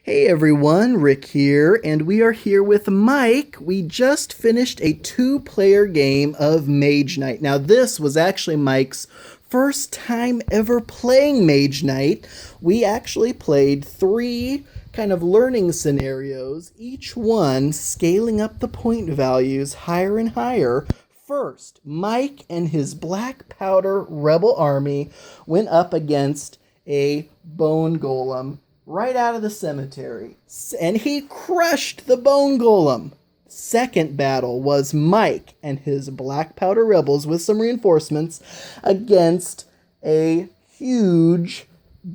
Hey everyone, Rick here, and we are here with Mike. We just finished a two-player game of Mage Knight. Now, this was actually Mike's first time ever playing Mage Knight. We actually played three kind of learning scenarios, each one scaling up the point values higher and higher. First, Mike and his Black Powder Rebel Army went up against a Bone Golem right out of the cemetery, and he crushed the Bone Golem. Second battle was Mike and his Black Powder Rebels with some reinforcements against a huge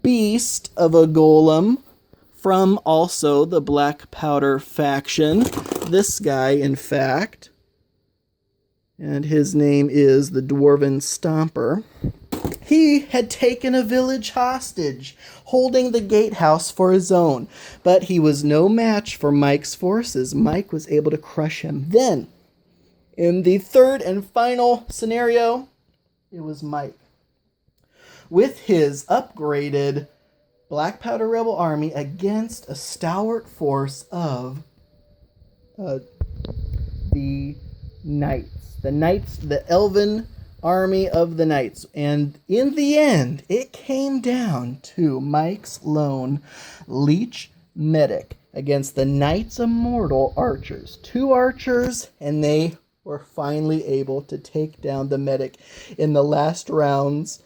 beast of a golem from also the Black Powder faction. This guy, in fact, and his name is the Dwarven Stomper. He had taken a village hostage, holding the gatehouse for his own, but he was no match for Mike's forces. Mike was able to crush him. Then, in the third and final scenario, it was Mike, with his upgraded Black Powder Rebel army against a stalwart force of the Knights. The Elven army of the Knights. And in the end, it came down to Mike's lone Leech Medic against the Knights Immortal Archers. Two archers, and they were finally able to take down the Medic in the last rounds.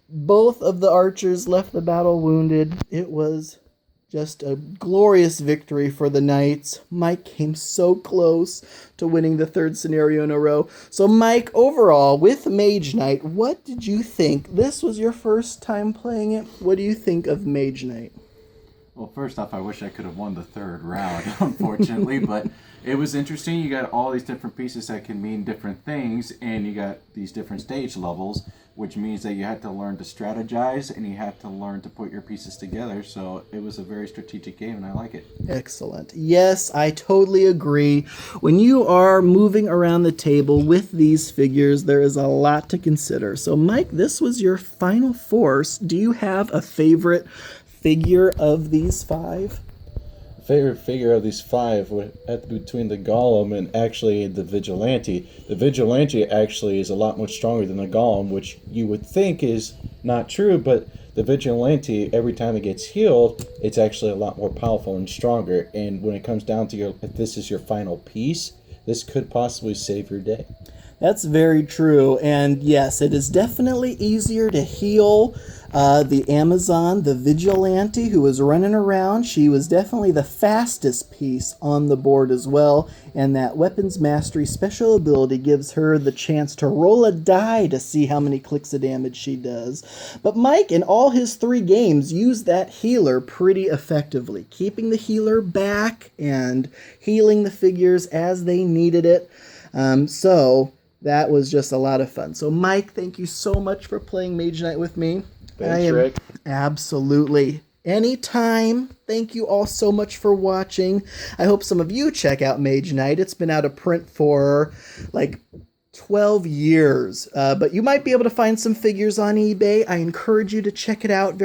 Both of the archers left the battle wounded. It was just a glorious victory for the Knights. Mike came so close to winning the third scenario in a row. So Mike, overall, with Mage Knight, what did you think? This was your first time playing it. What do you think of Mage Knight? Well, first off, I wish I could have won the third round, unfortunately, but it was interesting. You got all these different pieces that can mean different things, and you got these different stage levels, which means that you had to learn to strategize, and you had to learn to put your pieces together, so it was a very strategic game, and I like it. Excellent. Yes, I totally agree. When you are moving around the table with these figures, there is a lot to consider. So, Mike, this was your final force. Do you have a favorite figure of these five? Favorite figure of these five would have to be between the Golem and actually the Vigilante. The Vigilante actually is a lot much stronger than the Golem, which you would think is not true, but the Vigilante, every time it gets healed, it's actually a lot more powerful and stronger. And when it comes down to if this is your final piece, this could possibly save your day. That's very true, and yes, it is definitely easier to heal the Amazon, the Vigilante, who was running around. She was definitely the fastest piece on the board as well, and that Weapons Mastery special ability gives her the chance to roll a die to see how many clicks of damage she does. But Mike, in all his three games, used that healer pretty effectively, keeping the healer back and healing the figures as they needed it. So that was just a lot of fun. So, Mike, thank you so much for playing Mage Knight with me. Thanks, Rick. Absolutely. Anytime. Thank you all so much for watching. I hope some of you check out Mage Knight. It's been out of print for like 12 years. But you might be able to find some figures on eBay. I encourage you to check it out.